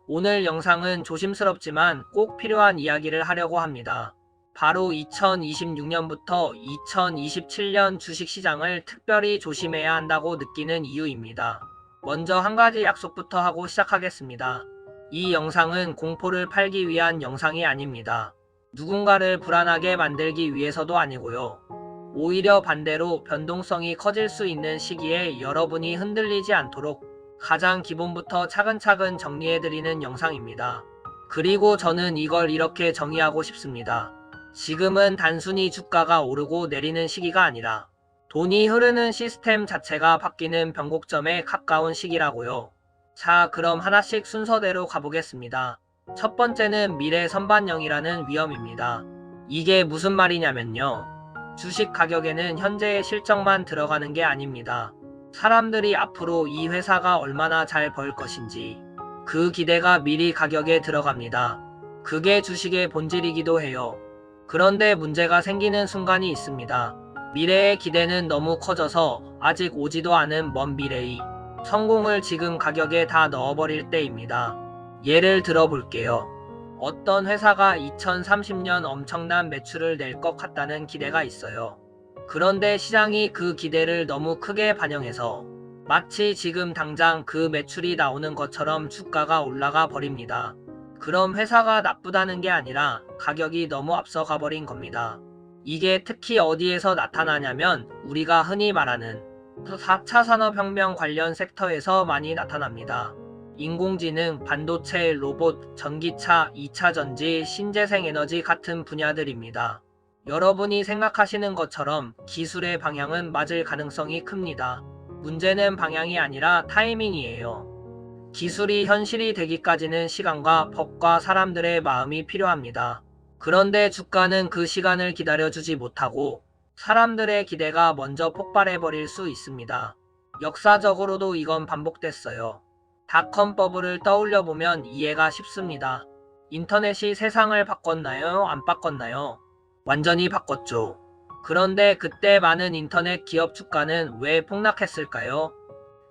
오늘 영상은 조심스럽지만 꼭 필요한 이야기를 하려고 합니다. 바로 2026년부터 2027년 주식시장을 특별히 조심해야 한다고 느끼는 이유입니다. 먼저 한 가지 약속부터 하고 시작하겠습니다. 이 영상은 공포를 팔기 위한 영상이 아닙니다. 누군가를 불안하게 만들기 위해서도 아니고요. 오히려 반대로 변동성이 커질 수 있는 시기에 여러분이 흔들리지 않도록 가장 기본부터 차근차근 정리해드리는 영상입니다. 그리고 저는 이걸 이렇게 정의하고 싶습니다. 지금은 단순히 주가가 오르고 내리는 시기가 아니라 돈이 흐르는 시스템 자체가 바뀌는 변곡점에 가까운 시기라고요. 자, 그럼 하나씩 순서대로 가보겠습니다. 첫 번째는 미래 선반영이라는 위험입니다. 이게 무슨 말이냐면요. 주식 가격에는 현재의 실적만 들어가는 게 아닙니다. 사람들이 앞으로 이 회사가 얼마나 잘 벌 것인지 그 기대가 미리 가격에 들어갑니다. 그게 주식의 본질이기도 해요. 그런데 문제가 생기는 순간이 있습니다. 미래의 기대는 너무 커져서 아직 오지도 않은 먼 미래의 성공을 지금 가격에 다 넣어버릴 때입니다. 예를 들어 볼게요. 어떤 회사가 2030년 엄청난 매출을 낼 것 같다는 기대가 있어요. 그런데 시장이 그 기대를 너무 크게 반영해서 마치 지금 당장 그 매출이 나오는 것처럼 주가가 올라가 버립니다. 그럼 회사가 나쁘다는 게 아니라 가격이 너무 앞서가 버린 겁니다. 이게 특히 어디에서 나타나냐면 우리가 흔히 말하는 4차 산업혁명 관련 섹터에서 많이 나타납니다. 인공지능, 반도체, 로봇, 전기차, 2차 전지, 신재생에너지 같은 분야들입니다. 여러분이 생각하시는 것처럼 기술의 방향은 맞을 가능성이 큽니다. 문제는 방향이 아니라 타이밍이에요. 기술이 현실이 되기까지는 시간과 법과 사람들의 마음이 필요합니다. 그런데 주가는 그 시간을 기다려주지 못하고 사람들의 기대가 먼저 폭발해버릴 수 있습니다. 역사적으로도 이건 반복됐어요. 닷컴 버블을 떠올려보면 이해가 쉽습니다. 인터넷이 세상을 바꿨나요? 안 바꿨나요? 완전히 바꿨죠. 그런데 그때 많은 인터넷 기업 주가는 왜 폭락했을까요?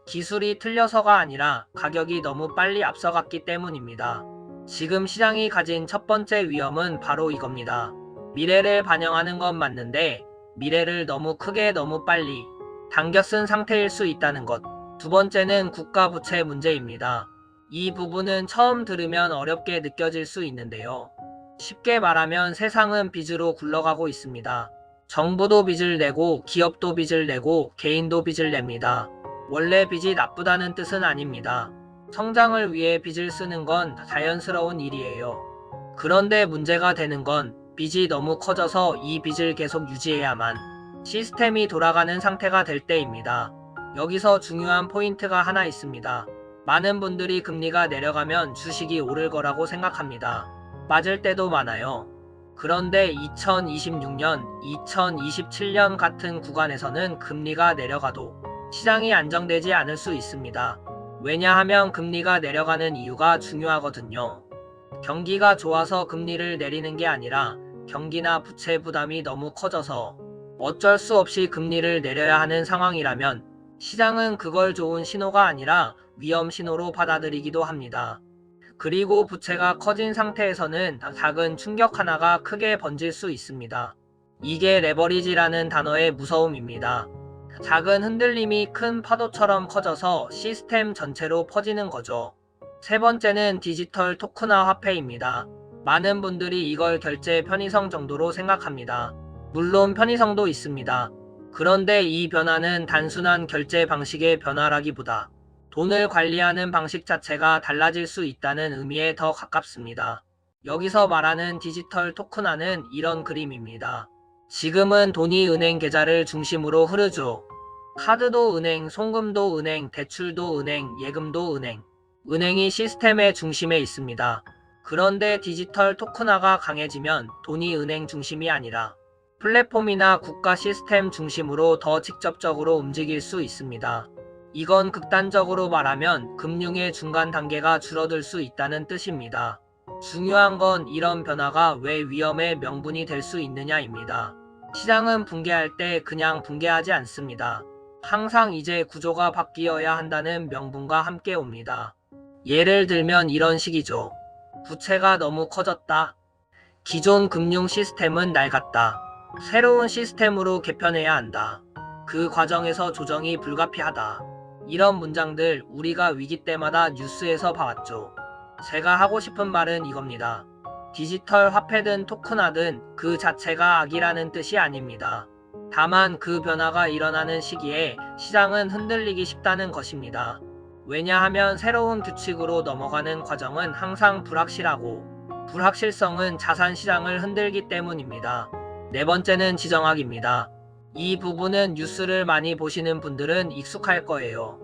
기술이 틀려서가 아니라 가격이 너무 빨리 앞서갔기 때문입니다. 지금 시장이 가진 첫 번째 위험은 바로 이겁니다. 미래를 반영하는 건 맞는데 미래를 너무 크게 너무 빨리 당겨 쓴 상태일 수 있다는 것. 두 번째는 국가 부채 문제입니다. 이 부분은 처음 들으면 어렵게 느껴질 수 있는데요. 쉽게 말하면 세상은 빚으로 굴러가고 있습니다. 정부도 빚을 내고 기업도 빚을 내고 개인도 빚을 냅니다. 원래 빚이 나쁘다는 뜻은 아닙니다. 성장을 위해 빚을 쓰는 건 자연스러운 일이에요. 그런데 문제가 되는 건 빚이 너무 커져서 이 빚을 계속 유지해야만 시스템이 돌아가는 상태가 될 때입니다. 여기서 중요한 포인트가 하나 있습니다. 많은 분들이 금리가 내려가면 주식이 오를 거라고 생각합니다. 맞을 때도 많아요. 그런데 2026년, 2027년 같은 구간에서는 금리가 내려가도 시장이 안정되지 않을 수 있습니다. 왜냐하면 금리가 내려가는 이유가 중요하거든요. 경기가 좋아서 금리를 내리는 게 아니라 경기나 부채 부담이 너무 커져서 어쩔 수 없이 금리를 내려야 하는 상황이라면 시장은 그걸 좋은 신호가 아니라 위험 신호로 받아들이기도 합니다. 그리고 부채가 커진 상태에서는 작은 충격 하나가 크게 번질 수 있습니다. 이게 레버리지라는 단어의 무서움입니다. 작은 흔들림이 큰 파도처럼 커져서 시스템 전체로 퍼지는 거죠. 세 번째는 디지털 토큰화 화폐입니다. 많은 분들이 이걸 결제 편의성 정도로 생각합니다. 물론 편의성도 있습니다. 그런데 이 변화는 단순한 결제 방식의 변화라기보다 돈을 관리하는 방식 자체가 달라질 수 있다는 의미에 더 가깝습니다. 여기서 말하는 디지털 토큰화는 이런 그림입니다. 지금은 돈이 은행 계좌를 중심으로 흐르죠. 카드도 은행, 송금도 은행, 대출도 은행, 예금도 은행. 은행이 시스템의 중심에 있습니다. 그런데 디지털 토큰화가 강해지면 돈이 은행 중심이 아니라 플랫폼이나 국가 시스템 중심으로 더 직접적으로 움직일 수 있습니다. 이건 극단적으로 말하면 금융의 중간 단계가 줄어들 수 있다는 뜻입니다. 중요한 건 이런 변화가 왜 위험의 명분이 될 수 있느냐입니다. 시장은 붕괴할 때 그냥 붕괴하지 않습니다. 항상 이제 구조가 바뀌어야 한다는 명분과 함께 옵니다. 예를 들면 이런 식이죠. 부채가 너무 커졌다. 기존 금융 시스템은 낡았다. 새로운 시스템으로 개편해야 한다. 그 과정에서 조정이 불가피하다. 이런 문장들 우리가 위기 때마다 뉴스에서 봐왔죠. 제가 하고 싶은 말은 이겁니다. 디지털 화폐든 토큰화든 그 자체가 악이라는 뜻이 아닙니다. 다만 그 변화가 일어나는 시기에 시장은 흔들리기 쉽다는 것입니다. 왜냐하면 새로운 규칙으로 넘어가는 과정은 항상 불확실하고 불확실성은 자산 시장을 흔들기 때문입니다. 네 번째는 지정학입니다. 이 부분은 뉴스를 많이 보시는 분들은 익숙할 거예요.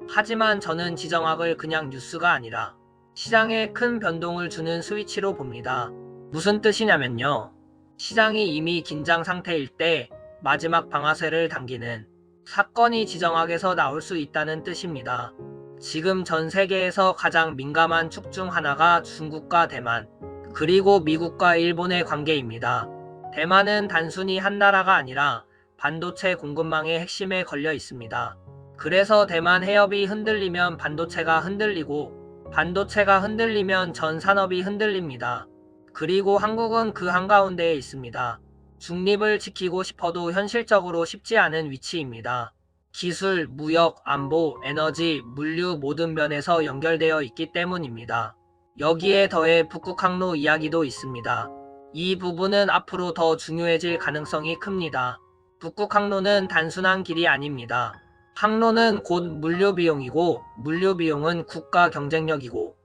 하지만 저는 지정학을 그냥 뉴스가 아니라 시장에 큰 변동을 주는 스위치로 봅니다. 무슨 뜻이냐면요. 시장이 이미 긴장 상태일 때 마지막 방아쇠를 당기는 사건이 지정학에서 나올 수 있다는 뜻입니다. 지금 전 세계에서 가장 민감한 축 중 하나가 중국과 대만, 그리고 미국과 일본의 관계입니다. 대만은 단순히 한 나라가 아니라 반도체 공급망의 핵심에 걸려 있습니다. 그래서 대만 해협이 흔들리면 반도체가 흔들리고 반도체가 흔들리면 전 산업이 흔들립니다. 그리고 한국은 그 한가운데에 있습니다. 중립을 지키고 싶어도 현실적으로 쉽지 않은 위치입니다. 기술, 무역, 안보, 에너지, 물류 모든 면에서 연결되어 있기 때문입니다. 여기에 더해 북극 항로 이야기도 있습니다. 이 부분은 앞으로 더 중요해질 가능성이 큽니다. 북극 항로는 단순한 길이 아닙니다. 항로는 곧 물류 비용이고 물류 비용은 국가 경쟁력이고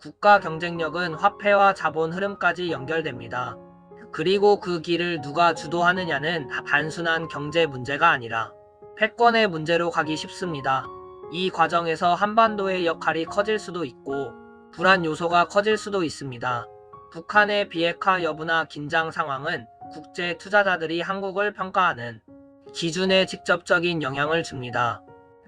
국가 경쟁력은 화폐와 자본 흐름까지 연결됩니다. 그리고 그 길을 누가 주도하느냐는 단순한 경제 문제가 아니라 패권의 문제로 가기 쉽습니다. 이 과정에서 한반도의 역할이 커질 수도 있고 불안 요소가 커질 수도 있습니다. 북한의 비핵화 여부나 긴장 상황은 국제 투자자들이 한국을 평가하는 기준에 직접적인 영향을 줍니다.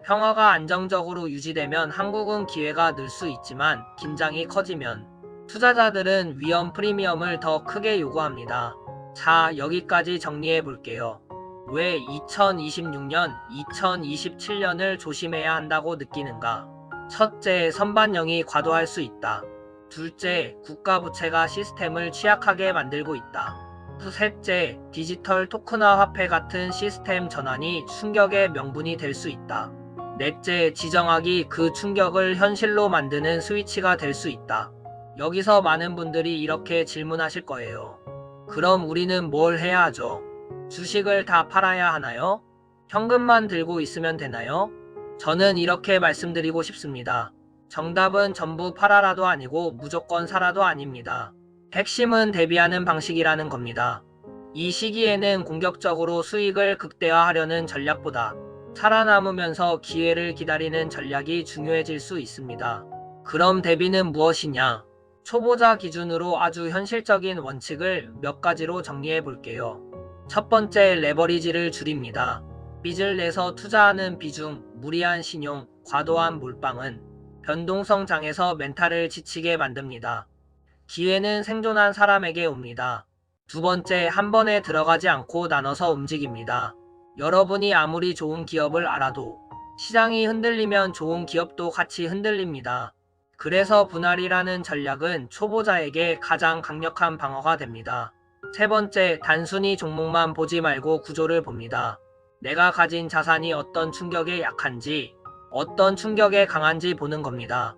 평화가 안정적으로 유지되면 한국은 기회가 늘 수 있지만 긴장이 커지면 투자자들은 위험 프리미엄을 더 크게 요구합니다. 자, 여기까지 정리해 볼게요. 왜 2026년, 2027년을 조심해야 한다고 느끼는가? 첫째, 선반영이 과도할 수 있다. 둘째, 국가 부채가 시스템을 취약하게 만들고 있다. 셋째, 디지털 토큰화 화폐 같은 시스템 전환이 충격의 명분이 될 수 있다. 넷째, 지정학이 그 충격을 현실로 만드는 스위치가 될 수 있다. 여기서 많은 분들이 이렇게 질문하실 거예요. 그럼 우리는 뭘 해야 하죠? 주식을 다 팔아야 하나요? 현금만 들고 있으면 되나요? 저는 이렇게 말씀드리고 싶습니다. 정답은 전부 팔아라도 아니고 무조건 사라도 아닙니다. 핵심은 대비하는 방식이라는 겁니다. 이 시기에는 공격적으로 수익을 극대화하려는 전략보다 살아남으면서 기회를 기다리는 전략이 중요해질 수 있습니다. 그럼 대비는 무엇이냐? 초보자 기준으로 아주 현실적인 원칙을 몇 가지로 정리해 볼게요. 첫 번째, 레버리지를 줄입니다. 빚을 내서 투자하는 비중, 무리한 신용, 과도한 몰빵은 변동성 장에서 멘탈을 지치게 만듭니다. 기회는 생존한 사람에게 옵니다. 두 번째, 한 번에 들어가지 않고 나눠서 움직입니다. 여러분이 아무리 좋은 기업을 알아도 시장이 흔들리면 좋은 기업도 같이 흔들립니다. 그래서 분할이라는 전략은 초보자에게 가장 강력한 방어가 됩니다. 세 번째, 단순히 종목만 보지 말고 구조를 봅니다. 내가 가진 자산이 어떤 충격에 약한지, 어떤 충격에 강한지 보는 겁니다.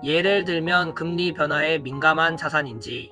예를 들면 금리 변화에 민감한 자산인지,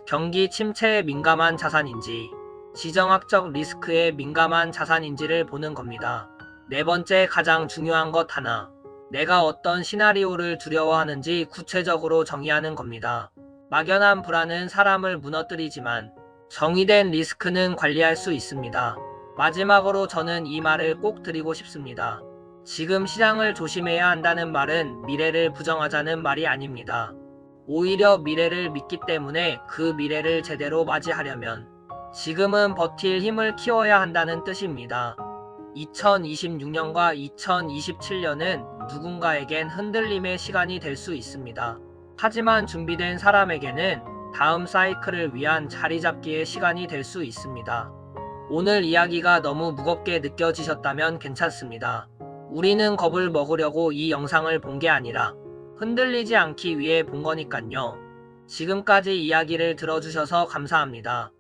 경기 침체에 민감한 자산인지, 지정학적 리스크에 민감한 자산인지를 보는 겁니다. 네 번째, 가장 중요한 것 하나. 내가 어떤 시나리오를 두려워하는지 구체적으로 정의하는 겁니다. 막연한 불안은 사람을 무너뜨리지만 정의된 리스크는 관리할 수 있습니다. 마지막으로 저는 이 말을 꼭 드리고 싶습니다. 지금 시장을 조심해야 한다는 말은 미래를 부정하자는 말이 아닙니다. 오히려 미래를 믿기 때문에 그 미래를 제대로 맞이하려면 지금은 버틸 힘을 키워야 한다는 뜻입니다. 2026년과 2027년은 누군가에겐 흔들림의 시간이 될 수 있습니다. 하지만 준비된 사람에게는 다음 사이클을 위한 자리잡기의 시간이 될 수 있습니다. 오늘 이야기가 너무 무겁게 느껴지셨다면 괜찮습니다. 우리는 겁을 먹으려고 이 영상을 본 게 아니라 흔들리지 않기 위해 본 거니깐요. 지금까지 이야기를 들어주셔서 감사합니다.